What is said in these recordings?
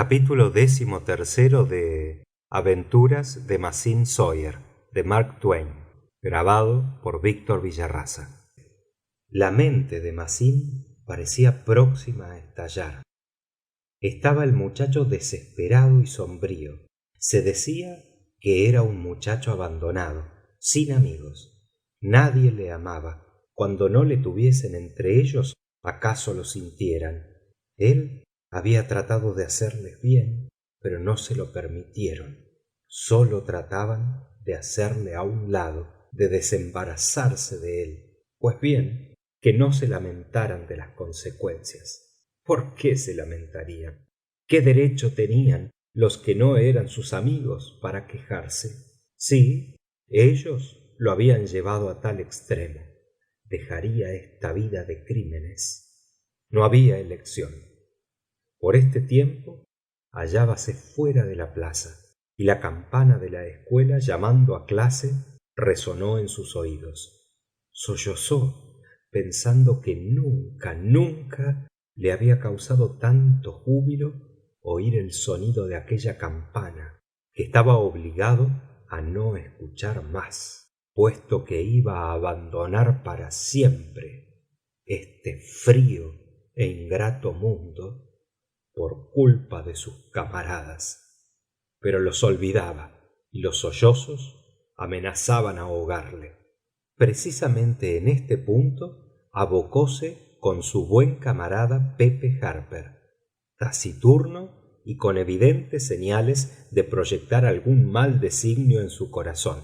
Capítulo 13 de Aventuras de Mazin Sawyer, de Mark Twain. Grabado por Víctor Villarraza. La mente de Mazin parecía próxima a estallar. Estaba el muchacho desesperado y sombrío. Se decía que era un muchacho abandonado, sin amigos. Nadie le amaba. Cuando no le tuviesen entre ellos, acaso lo sintieran. Él había tratado de hacerles bien, pero no se lo permitieron. Solo trataban de hacerle a un lado, de desembarazarse de él. Pues bien, que no se lamentaran de las consecuencias. ¿Por qué se lamentarían? ¿Qué derecho tenían los que no eran sus amigos para quejarse? Sí, ellos lo habían llevado a tal extremo. Dejaría esta vida de crímenes. No había elección. Por este tiempo hallábase fuera de la plaza, y la campana de la escuela llamando a clase resonó en sus oídos. Sollozó, pensando que nunca le había causado tanto júbilo oír el sonido de aquella campana, que estaba obligado a no escuchar más, puesto que iba a abandonar para siempre este frío e ingrato mundo por culpa de sus camaradas. Pero los olvidaba, y los sollozos amenazaban ahogarle. Precisamente en este punto abocóse con su buen camarada Pepe Harper, taciturno y con evidentes señales de proyectar algún mal designio en su corazón.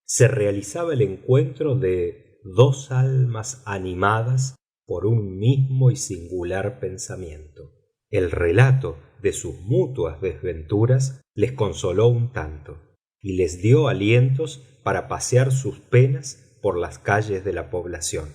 Se realizaba el encuentro de dos almas animadas por un mismo y singular pensamiento. El relato de sus mutuas desventuras les consoló un tanto y les dio alientos para pasear sus penas por las calles de la población.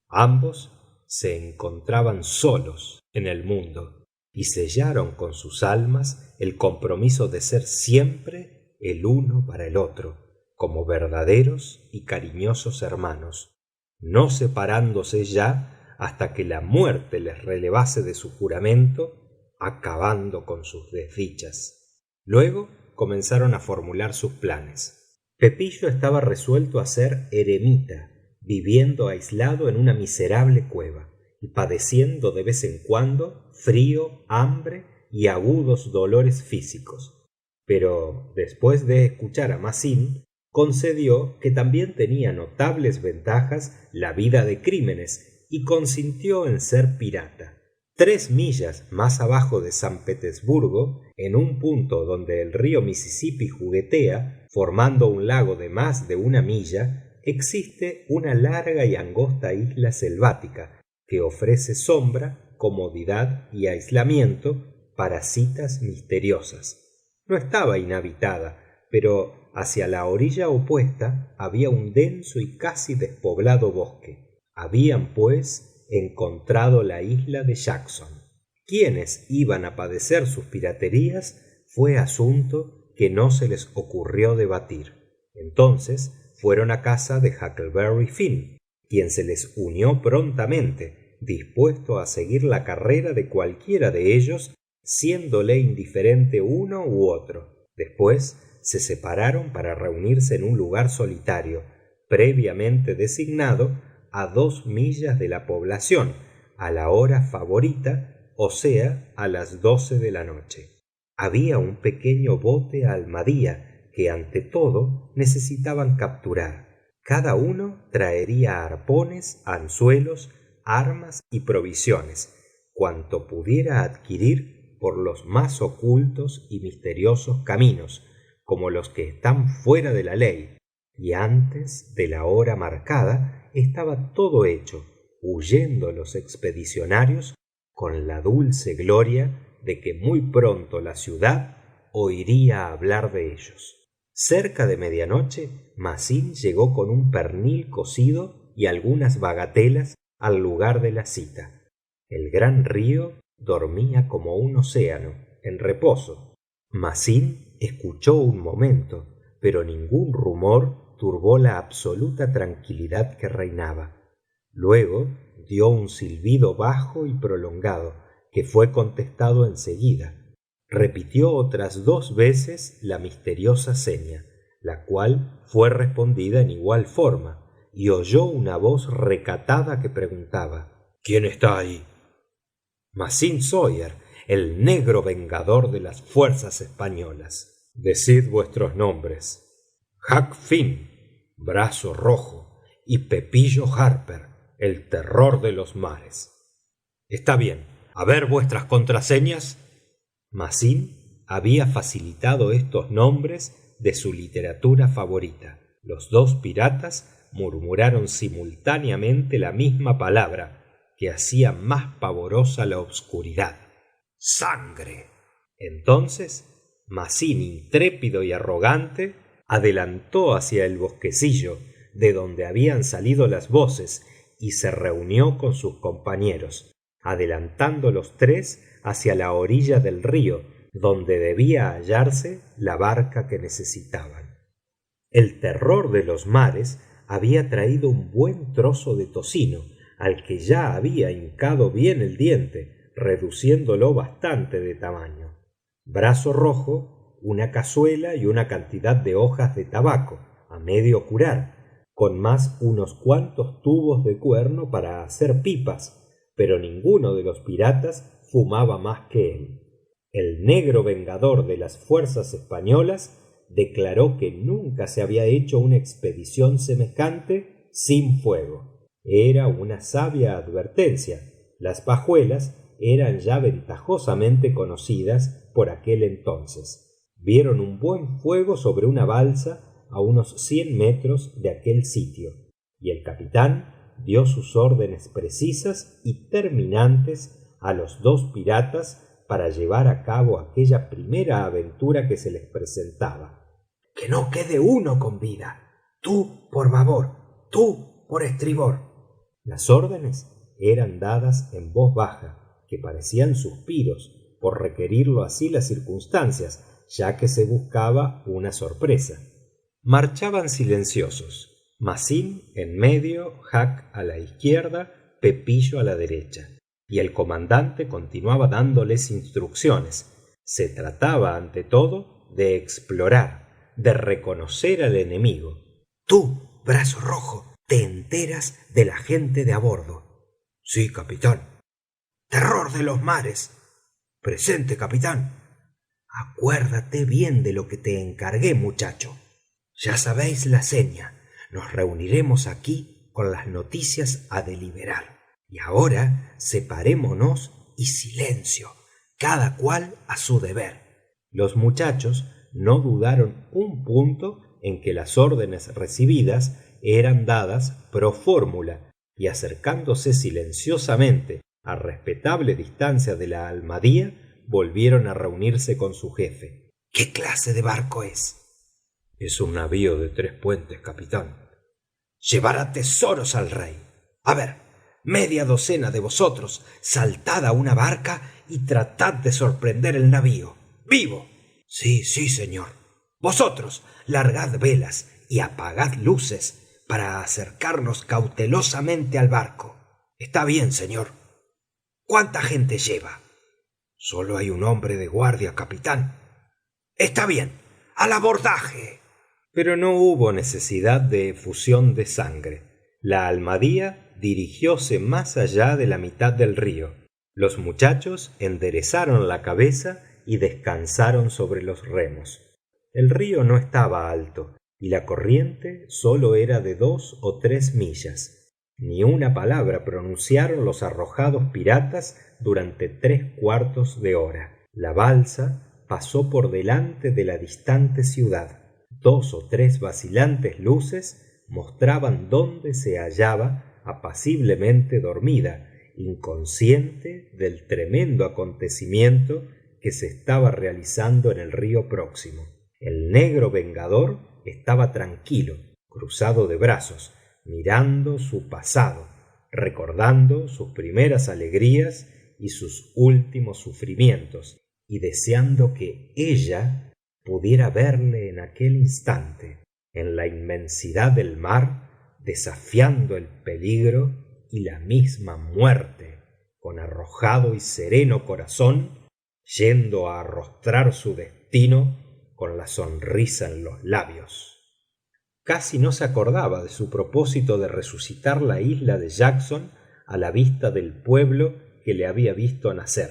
Ambos se encontraban solos en el mundo y sellaron con sus almas el compromiso de ser siempre el uno para el otro, como verdaderos y cariñosos hermanos, no separándose ya hasta que la muerte les relevase de su juramento, acabando con sus desdichas. Luego comenzaron a formular sus planes. Pepillo estaba resuelto a ser eremita, viviendo aislado en una miserable cueva y padeciendo de vez en cuando frío, hambre y agudos dolores físicos. Pero después de escuchar a Mazin, concedió que también tenía notables ventajas la vida de crímenes y consintió en ser pirata. 3 millas más abajo de San Petersburgo, en un punto donde el río Mississippi juguetea, formando un lago de más de 1 milla, existe una larga y angosta isla selvática que ofrece sombra, comodidad y aislamiento para citas misteriosas. No estaba inhabitada, pero hacia la orilla opuesta había un denso y casi despoblado bosque. Habían, pues, encontrado la isla de Jackson. Quiénes iban a padecer sus piraterías fue asunto que no se les ocurrió debatir. Entonces fueron a casa de Huckleberry Finn, quien se les unió prontamente, dispuesto a seguir la carrera de cualquiera de ellos, siéndole indiferente uno u otro. Después se separaron para reunirse en un lugar solitario, previamente designado, a 2 millas de la población, a la hora favorita, o sea, a las 12 de la noche. Había un pequeño bote almadía que ante todo necesitaban capturar. Cada uno traería arpones, anzuelos, armas y provisiones, cuanto pudiera adquirir por los más ocultos y misteriosos caminos, como los que están fuera de la ley, y antes de la hora marcada estaba todo hecho, huyendo los expedicionarios con la dulce gloria de que muy pronto la ciudad oiría hablar de ellos. Cerca de medianoche, Mazin llegó con un pernil cocido y algunas bagatelas al lugar de la cita. El gran río dormía como un océano, en reposo. Mazin escuchó un momento, pero ningún rumor turbó la absoluta tranquilidad que reinaba. Luego dio un silbido bajo y prolongado, que fue contestado enseguida. Repitió otras 2 veces la misteriosa seña, la cual fue respondida en igual forma, y oyó una voz recatada que preguntaba: ¿quién está ahí? Massin Sawyer, el negro vengador de las fuerzas españolas. Decid vuestros nombres. Huck Finn, Brazo Rojo, y Pepillo Harper, el terror de los mares. Está bien. A ver vuestras contraseñas. Massin había facilitado estos nombres de su literatura favorita. Los 2 piratas murmuraron simultáneamente la misma palabra, que hacía más pavorosa la obscuridad: ¡sangre! Entonces Massin, intrépido y arrogante, adelantó hacia el bosquecillo de donde habían salido las voces y se reunió con sus compañeros, adelantando los 3 hacia la orilla del río, donde debía hallarse la barca que necesitaban. El terror de los mares había traído un buen trozo de tocino, al que ya había hincado bien el diente, reduciéndolo bastante de tamaño. Brazo Rojo, una cazuela y una cantidad de hojas de tabaco, a medio curar, con más unos cuantos tubos de cuerno para hacer pipas, pero ninguno de los piratas fumaba más que él. El negro vengador de las fuerzas españolas declaró que nunca se había hecho una expedición semejante sin fuego. Era una sabia advertencia. Las pajuelas eran ya ventajosamente conocidas por aquel entonces. Vieron un buen fuego sobre una balsa a unos 100 metros de aquel sitio, y el capitán dio sus órdenes precisas y terminantes a los 2 piratas para llevar a cabo aquella primera aventura que se les presentaba. «Que no quede uno con vida. Tú por babor, tú por estribor». Las órdenes eran dadas en voz baja, que parecían suspiros, por requerirlo así las circunstancias, ya que se buscaba una sorpresa. Marchaban silenciosos. Massin en medio, Huck a la izquierda, Pepillo a la derecha, y el comandante continuaba dándoles instrucciones. Se trataba, ante todo, de explorar, de reconocer al enemigo. «Tú, Brazo Rojo, te enteras de la gente de a bordo». «Sí, capitán». «Terror de los mares». «Presente, capitán». «Acuérdate bien de lo que te encargué, muchacho». «Ya sabéis la seña. Nos reuniremos aquí con las noticias a deliberar. Y ahora separémonos y silencio, cada cual a su deber». Los muchachos no dudaron un punto en que las órdenes recibidas eran dadas pro fórmula, y acercándose silenciosamente a respetable distancia de la Almadía, volvieron a reunirse con su jefe. «¿Qué clase de barco es?» «Es un navío de 3 puentes, capitán». «Llevará tesoros al rey. A ver, media docena de vosotros, saltad a una barca y tratad de sorprender el navío. ¡Vivo!». «Sí, sí, señor». «Vosotros, largad velas y apagad luces para acercarnos cautelosamente al barco». «Está bien, señor». «¿Cuánta gente lleva?» «Solo hay un hombre de guardia, capitán». «Está bien. ¡Al abordaje!». Pero no hubo necesidad de efusión de sangre. La Almadía dirigióse más allá de la mitad del río. Los muchachos enderezaron la cabeza y descansaron sobre los remos. El río no estaba alto, y la corriente sólo era de 2 o 3 millas. Ni una palabra pronunciaron los arrojados piratas durante 3/4 de hora. La balsa pasó por delante de la distante ciudad. 2 o 3 vacilantes luces mostraban dónde se hallaba apaciblemente dormida, inconsciente del tremendo acontecimiento que se estaba realizando en el río próximo. El negro vengador estaba tranquilo, cruzado de brazos, mirando su pasado, recordando sus primeras alegrías y sus últimos sufrimientos, y deseando que ella pudiera verle en aquel instante, en la inmensidad del mar, desafiando el peligro y la misma muerte, con arrojado y sereno corazón, yendo a arrostrar su destino con la sonrisa en los labios. Casi no se acordaba de su propósito de resucitar la isla de Jackson a la vista del pueblo que le había visto nacer,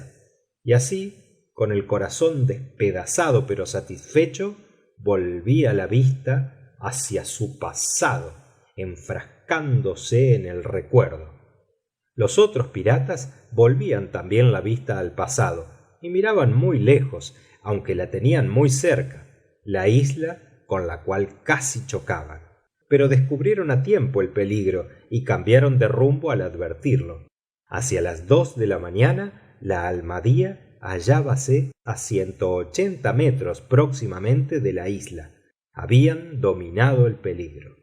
y así, con el corazón despedazado pero satisfecho, volvía la vista hacia su pasado, enfrascándose en el recuerdo. Los otros piratas volvían también la vista al pasado y miraban muy lejos, aunque la tenían muy cerca, la isla con la cual casi chocaban. Pero descubrieron a tiempo el peligro y cambiaron de rumbo al advertirlo. Hacia las 2 de la mañana, la Almadía hallábase a 180 metros próximamente de la isla. Habían dominado el peligro.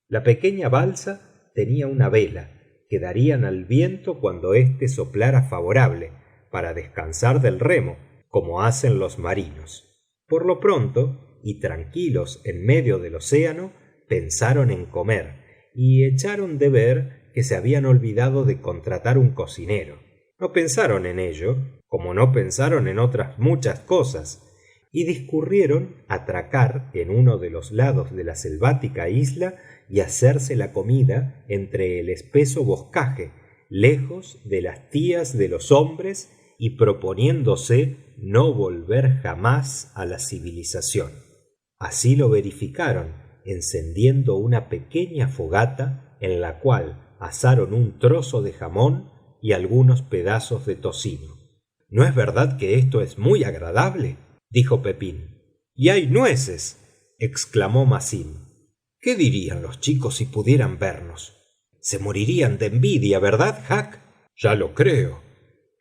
La pequeña balsa tenía una vela que darían al viento cuando éste soplara favorable, para descansar del remo, como hacen los marinos. Por lo pronto, y tranquilos en medio del océano, pensaron en comer, y echaron de ver que se habían olvidado de contratar un cocinero. No pensaron en ello, como no pensaron en otras muchas cosas, y discurrieron atracar en uno de los lados de la selvática isla y hacerse la comida entre el espeso boscaje, lejos de las tías de los hombres y proponiéndose no volver jamás a la civilización. Así lo verificaron, encendiendo una pequeña fogata en la cual asaron un trozo de jamón y algunos pedazos de tocino. ¿No es verdad que esto es muy agradable?, dijo Pepín. —Y hay nueces —exclamó Massim—. ¿Qué dirían los chicos si pudieran vernos? Se morirían de envidia, ¿verdad, Huck? —Ya lo creo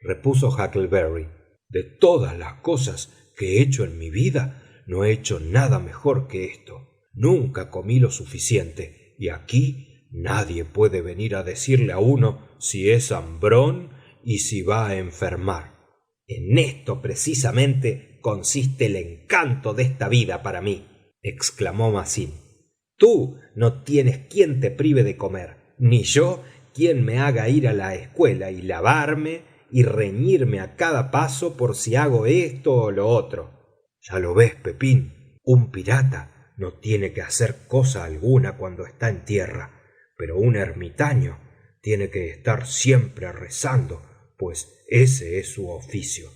—repuso Huckleberry—. De todas las cosas que he hecho en mi vida, no he hecho nada mejor que esto. Nunca comí lo suficiente, y aquí nadie puede venir a decirle a uno si es hambrón y si va a enfermar. En esto precisamente consiste el encanto de esta vida para mí —exclamó Massim—. Tú no tienes quien te prive de comer, ni yo quien me haga ir a la escuela y lavarme y reñirme a cada paso por si hago esto o lo otro. Ya lo ves, Pepín, un pirata no tiene que hacer cosa alguna cuando está en tierra, pero un ermitaño tiene que estar siempre rezando, pues ese es su oficio.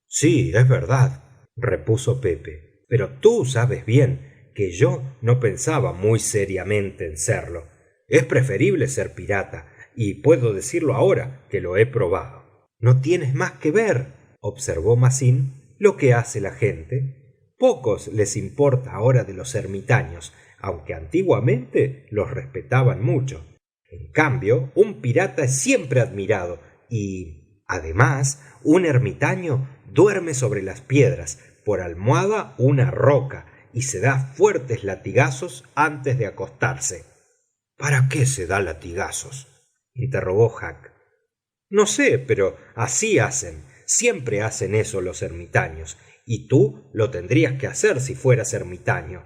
Sí, es verdad —repuso Pepe—, pero tú sabes bien que yo no pensaba muy seriamente en serlo. Es preferible ser pirata, y puedo decirlo ahora que lo he probado. No tienes más que ver —observó Massim— lo que hace la gente. Pocos les importa ahora de los ermitaños, aunque antiguamente los respetaban mucho. En cambio, un pirata es siempre admirado y, además, un ermitaño duerme sobre las piedras, por almohada una roca, y se da fuertes latigazos antes de acostarse. —¿Para qué se da latigazos? —interrogó Huck. —No sé, pero así hacen. Siempre hacen eso los ermitaños, y tú lo tendrías que hacer si fueras ermitaño.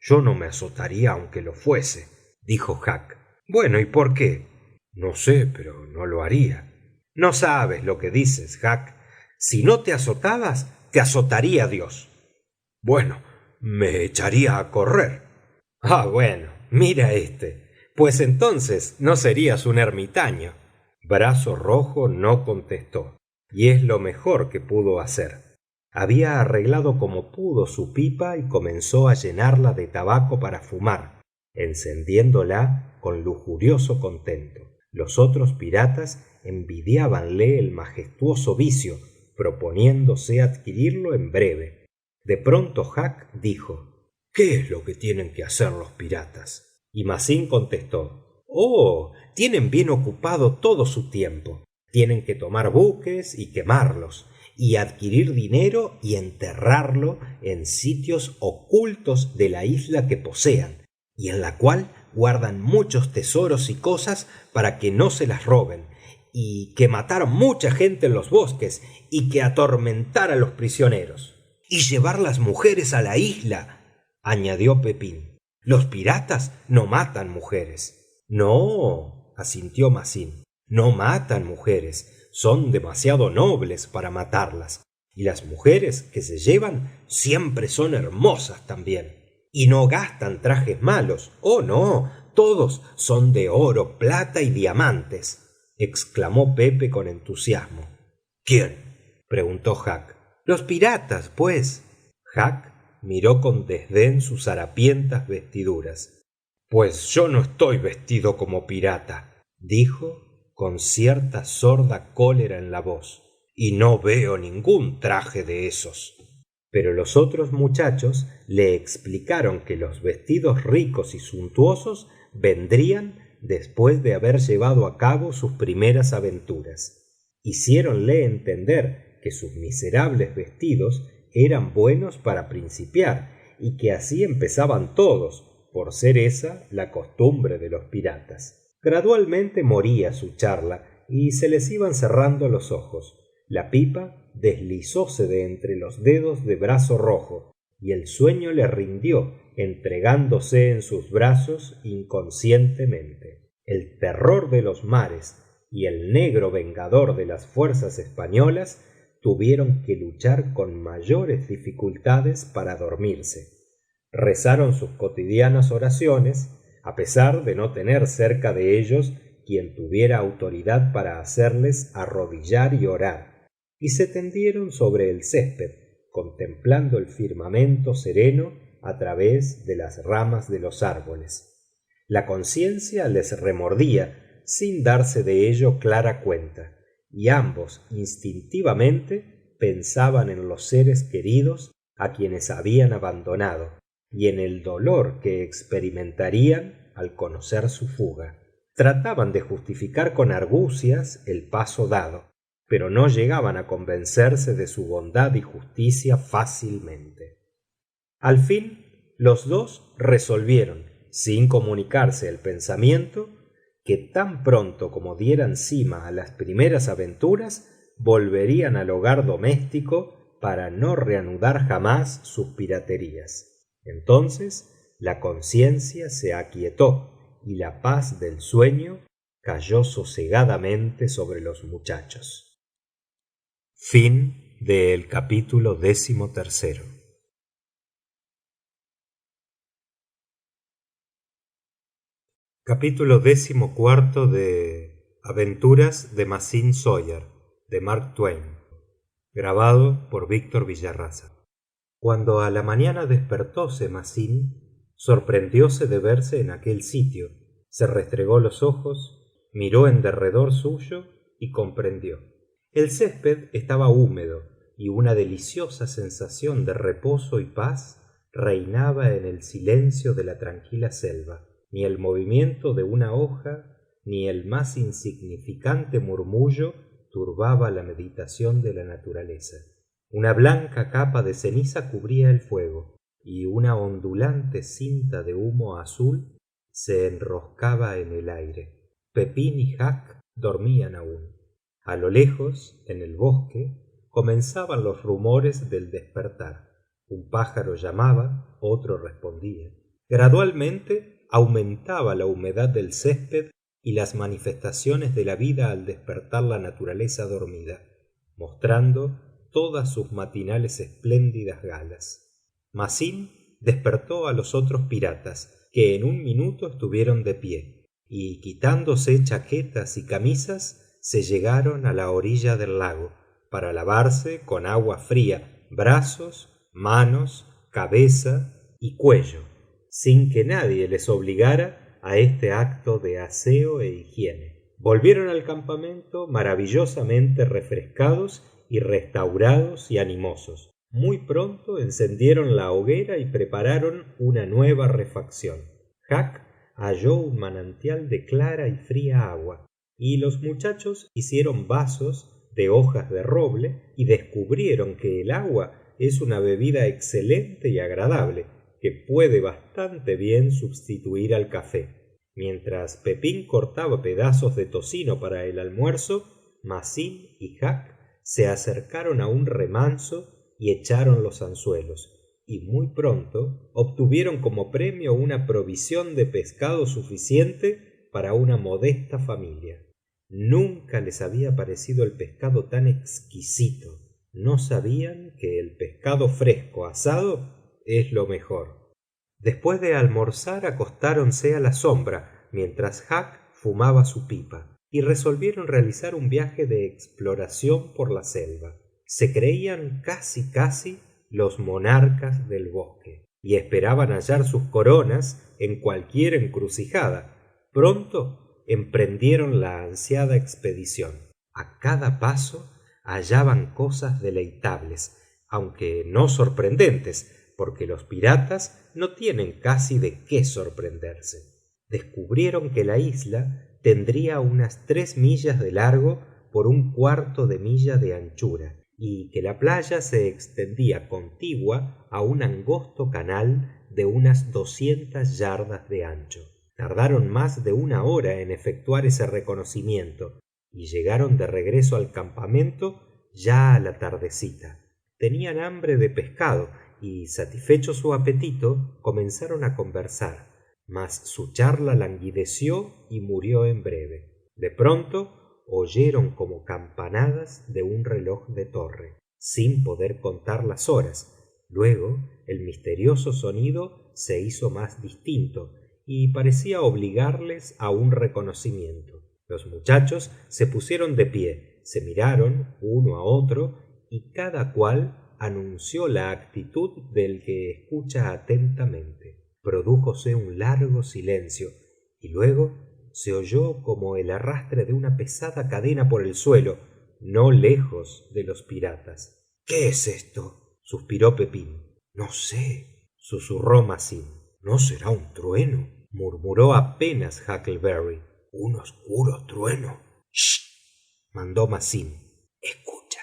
—Yo no me azotaría aunque lo fuese —dijo Huck. —Bueno, ¿y por qué? —No sé, pero no lo haría. —No sabes lo que dices, Huck. Si no te azotabas, te azotaría Dios. —Bueno, me echaría a correr. —Ah, bueno, mira este. Pues entonces no serías un ermitaño. Brazo Rojo no contestó, y es lo mejor que pudo hacer. Había arreglado como pudo su pipa y comenzó a llenarla de tabaco para fumar, encendiéndola con lujurioso contento. Los otros piratas envidiábanle el majestuoso vicio, proponiéndose adquirirlo en breve. De pronto Huck dijo: —¿Qué es lo que tienen que hacer los piratas? Y Massim contestó: —Oh, tienen bien ocupado todo su tiempo. Tienen que tomar buques y quemarlos, y adquirir dinero y enterrarlo en sitios ocultos de la isla que posean, y en la cual guardan muchos tesoros y cosas para que no se las roben, y que matar mucha gente en los bosques, y que atormentar a los prisioneros. —Y llevar las mujeres a la isla —añadió Pepín—. Los piratas no matan mujeres. —No —asintió Massim—, no matan mujeres. Son demasiado nobles para matarlas. Y las mujeres que se llevan siempre son hermosas también. Y no gastan trajes malos. Oh, no, todos son de oro, plata y diamantes, exclamó Pepe con entusiasmo. ¿Quién? Preguntó Huck. Los piratas, pues. Huck miró con desdén sus harapientas vestiduras. Pues yo no estoy vestido como pirata, dijo con cierta sorda cólera en la voz, y no veo ningún traje de esos. Pero los otros muchachos le explicaron que los vestidos ricos y suntuosos vendrían después de haber llevado a cabo sus primeras aventuras. Hiciéronle entender que sus miserables vestidos eran buenos para principiar y que así empezaban todos, por ser esa la costumbre de los piratas. Gradualmente moría su charla y se les iban cerrando los ojos. La pipa deslizóse de entre los dedos de Brazo Rojo y el sueño le rindió, entregándose en sus brazos inconscientemente. El terror de los mares y el negro vengador de las fuerzas españolas tuvieron que luchar con mayores dificultades para dormirse. Rezaron sus cotidianas oraciones, a pesar de no tener cerca de ellos quien tuviera autoridad para hacerles arrodillar y orar, y se tendieron sobre el césped, contemplando el firmamento sereno a través de las ramas de los árboles. La conciencia les remordía sin darse de ello clara cuenta, y ambos instintivamente pensaban en los seres queridos a quienes habían abandonado y en el dolor que experimentarían al conocer su fuga. Trataban de justificar con argucias el paso dado, pero no llegaban a convencerse de su bondad y justicia fácilmente. Al fin, los dos resolvieron, sin comunicarse el pensamiento, que tan pronto como dieran cima a las primeras aventuras, volverían al hogar doméstico para no reanudar jamás sus piraterías. Entonces la conciencia se aquietó y la paz del sueño cayó sosegadamente sobre los muchachos. Fin del capítulo 13. Capítulo 14 de Aventuras de Mazín Sawyer, de Mark Twain. Grabado por Víctor Villarraza. Cuando a la mañana despertóse Mazín, sorprendióse de verse en aquel sitio. Se restregó los ojos, miró en derredor suyo y comprendió. El césped estaba húmedo y una deliciosa sensación de reposo y paz reinaba en el silencio de la tranquila selva. Ni el movimiento de una hoja, ni el más insignificante murmullo turbaba la meditación de la naturaleza. Una blanca capa de ceniza cubría el fuego, y una ondulante cinta de humo azul se enroscaba en el aire. Pepín y Huck dormían aún. A lo lejos, en el bosque, comenzaban los rumores del despertar. Un pájaro llamaba, otro respondía. Gradualmente aumentaba la humedad del césped y las manifestaciones de la vida al despertar la naturaleza dormida, mostrando todas sus matinales espléndidas galas. Mazín despertó a los otros piratas, que en un minuto estuvieron de pie, y quitándose chaquetas y camisas, se llegaron a la orilla del lago, para lavarse con agua fría brazos, manos, cabeza y cuello, sin que nadie les obligara a este acto de aseo e higiene. Volvieron al campamento maravillosamente refrescados y restaurados y animosos. Muy pronto encendieron la hoguera y prepararon una nueva refacción. Huck halló un manantial de clara y fría agua, y los muchachos hicieron vasos de hojas de roble y descubrieron que el agua es una bebida excelente y agradable, que puede bastante bien sustituir al café. Mientras Pepín cortaba pedazos de tocino para el almuerzo, Mazín y Huck se acercaron a un remanso y echaron los anzuelos, y muy pronto obtuvieron como premio una provisión de pescado suficiente para una modesta familia. Nunca les había parecido el pescado tan exquisito. no sabían que el pescado fresco asado es lo mejor. Después de almorzar acostáronse a la sombra mientras Huck fumaba su pipa y resolvieron realizar un viaje de exploración por la selva. Se creían casi los monarcas del bosque y esperaban hallar sus coronas en cualquier encrucijada. Pronto emprendieron la ansiada expedición. A cada paso hallaban cosas deleitables, aunque no sorprendentes, porque los piratas no tienen casi de qué sorprenderse. Descubrieron que la isla tendría unas 3 millas de largo por un cuarto de milla de anchura, y que la playa se extendía contigua a un angosto canal de unas 200 yardas de ancho. Tardaron más de 1 hora en efectuar ese reconocimiento y llegaron de regreso al campamento ya a la tardecita. Tenían hambre de pescado y, satisfecho su apetito, comenzaron a conversar, mas su charla languideció y murió en breve. De pronto oyeron como campanadas de un reloj de torre, sin poder contar las horas. Luego el misterioso sonido se hizo más distinto y parecía obligarles a un reconocimiento. Los muchachos se pusieron de pie, se miraron uno a otro y cada cual anunció la actitud del que escucha atentamente. Prodújose un largo silencio y luego se oyó como el arrastre de una pesada cadena por el suelo, no lejos de los piratas. ¿Qué es esto?, suspiró Pepín. No sé, susurró Masín. ¿No será un trueno?, murmuró apenas Huckleberry. Un oscuro trueno. —¡Shh! —mandó Masín. Escucha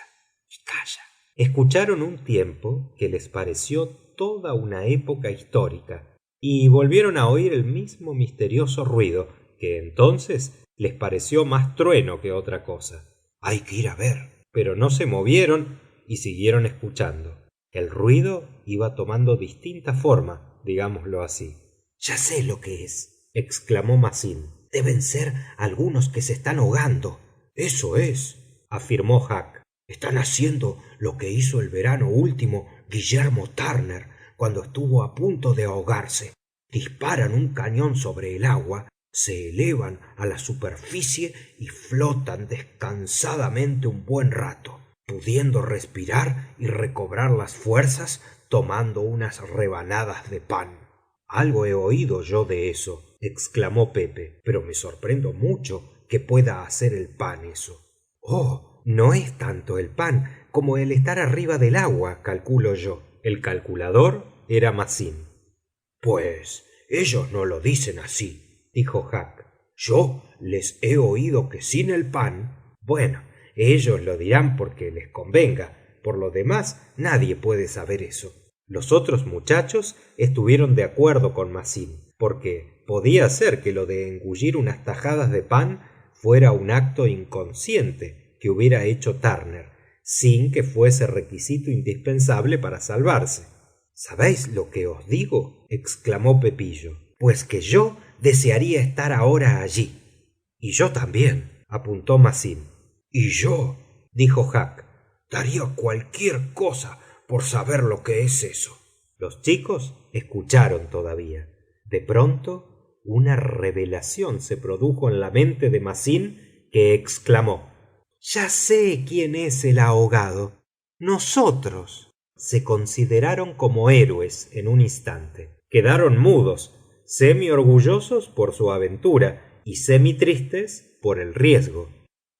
y calla. Escucharon un tiempo que les pareció toda una época histórica y volvieron a oír el mismo misterioso ruido, que entonces les pareció más trueno que otra cosa. Hay que ir a ver. Pero no se movieron y siguieron escuchando. El ruido iba tomando distinta forma, digámoslo así. Ya sé lo que es, exclamó Masín. Deben ser algunos que se están ahogando. Eso es, afirmó Huck. Están haciendo lo que hizo el verano último Guillermo Turner cuando estuvo a punto de ahogarse. Disparan un cañón sobre el agua, se elevan a la superficie y flotan descansadamente un buen rato, pudiendo respirar y recobrar las fuerzas tomando unas rebanadas de pan. Algo he oído yo de eso, exclamó Pepe, pero me sorprendo mucho que pueda hacer el pan eso. Oh, no es tanto el pan como el estar arriba del agua, calculo yo. El calculador era Masín. Pues ellos no lo dicen así, dijo Huck. Yo les he oído que sin el pan... Bueno, ellos lo dirán porque les convenga. Por lo demás, nadie puede saber eso. Los otros muchachos estuvieron de acuerdo con Masín, porque podía ser que lo de engullir unas tajadas de pan fuera un acto inconsciente que hubiera hecho Turner, sin que fuese requisito indispensable para salvarse. ¿Sabéis lo que os digo?, exclamó Pepillo. Pues que yo desearía estar ahora allí. Y yo también, apuntó Masín. Y yo, dijo Huck, daría cualquier cosa por saber lo que es eso. Los chicos escucharon todavía. De pronto, una revelación se produjo en la mente de Masín, que exclamó: «Ya sé quién es el ahogado. Nosotros». Se consideraron como héroes en un instante. Quedaron mudos, semi orgullosos por su aventura y semi tristes por el riesgo.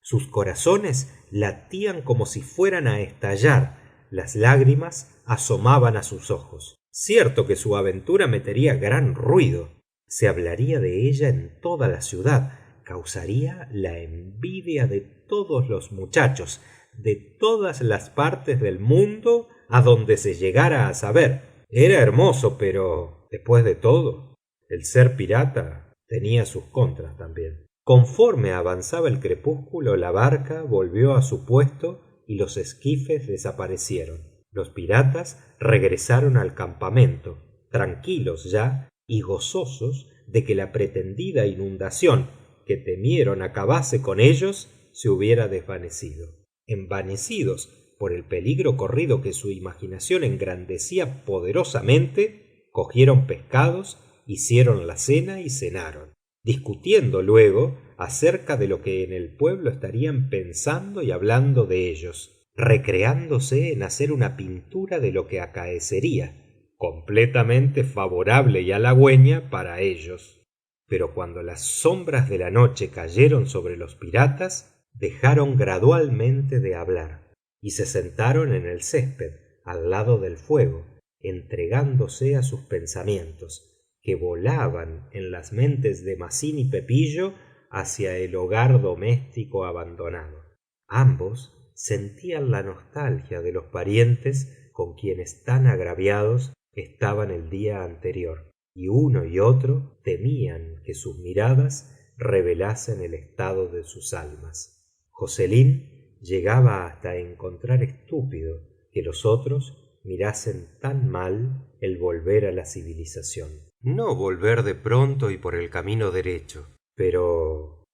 Sus corazones latían como si fueran a estallar. Las lágrimas asomaban a sus ojos. Cierto que su aventura metería gran ruido. Se hablaría de ella en toda la ciudad. Causaría la envidia de todos los muchachos, de todas las partes del mundo a donde se llegara a saber. Era hermoso, pero, después de todo, el ser pirata tenía sus contras también. Conforme avanzaba el crepúsculo, la barca volvió a su puesto y los esquifes desaparecieron. Los piratas regresaron al campamento, tranquilos ya y gozosos de que la pretendida inundación que temieron acabase con ellos se hubiera desvanecido. Envanecidos por el peligro corrido que su imaginación engrandecía poderosamente, cogieron pescados, hicieron la cena y cenaron, discutiendo luego acerca de lo que en el pueblo estarían pensando y hablando de ellos, recreándose en hacer una pintura de lo que acaecería, completamente favorable y halagüeña para ellos. Pero cuando las sombras de la noche cayeron sobre los piratas, dejaron gradualmente de hablar y se sentaron en el césped al lado del fuego, entregándose a sus pensamientos, que volaban en las mentes de Mazzini y Pepillo hacia el hogar doméstico abandonado. Ambos sentían la nostalgia de los parientes con quienes tan agraviados estaban el día anterior, y uno y otro temían que sus miradas revelasen el estado de sus almas. Jocelyn llegaba hasta encontrar estúpido que los otros mirasen tan mal el volver a la civilización. No volver de pronto y por el camino derecho, pero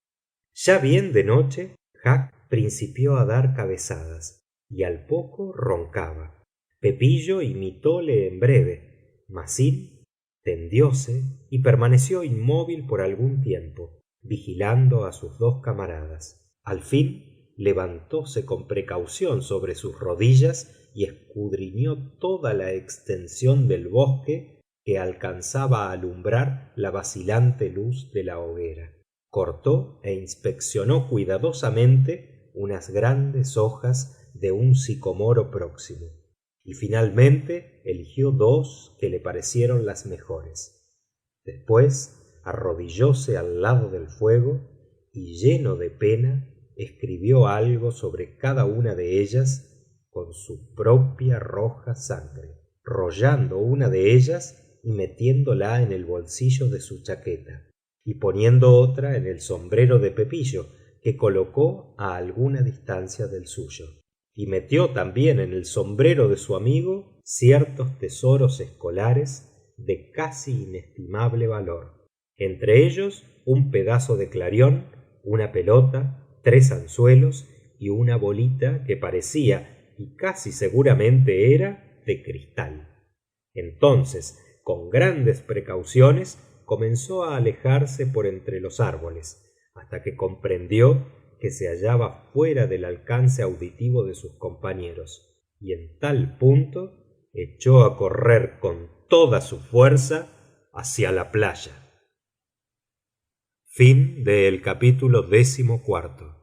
ya bien de noche, Huck principió a dar cabezadas y al poco roncaba. Pepillo imitóle en breve. Mazzini tendióse y permaneció inmóvil por algún tiempo, vigilando a sus dos camaradas. Al fin levantóse con precaución sobre sus rodillas y escudriñó toda la extensión del bosque que alcanzaba a alumbrar la vacilante luz de la hoguera. Cortó e inspeccionó cuidadosamente unas grandes hojas de un sicomoro próximo y finalmente eligió dos que le parecieron las mejores. Después arrodillóse al lado del fuego y, lleno de pena, escribió algo sobre cada una de ellas con su propia roja sangre, rollando una de ellas y metiéndola en el bolsillo de su chaqueta, y poniendo otra en el sombrero de Pepillo, que colocó a alguna distancia del suyo, y metió también en el sombrero de su amigo ciertos tesoros escolares de casi inestimable valor, entre ellos un pedazo de clarión, una pelota, 3 anzuelos y una bolita que parecía, y casi seguramente era, de cristal. Entonces, con grandes precauciones, comenzó a alejarse por entre los árboles, hasta que comprendió que se hallaba fuera del alcance auditivo de sus compañeros, y en tal punto echó a correr con toda su fuerza hacia la playa. Fin del capítulo 14.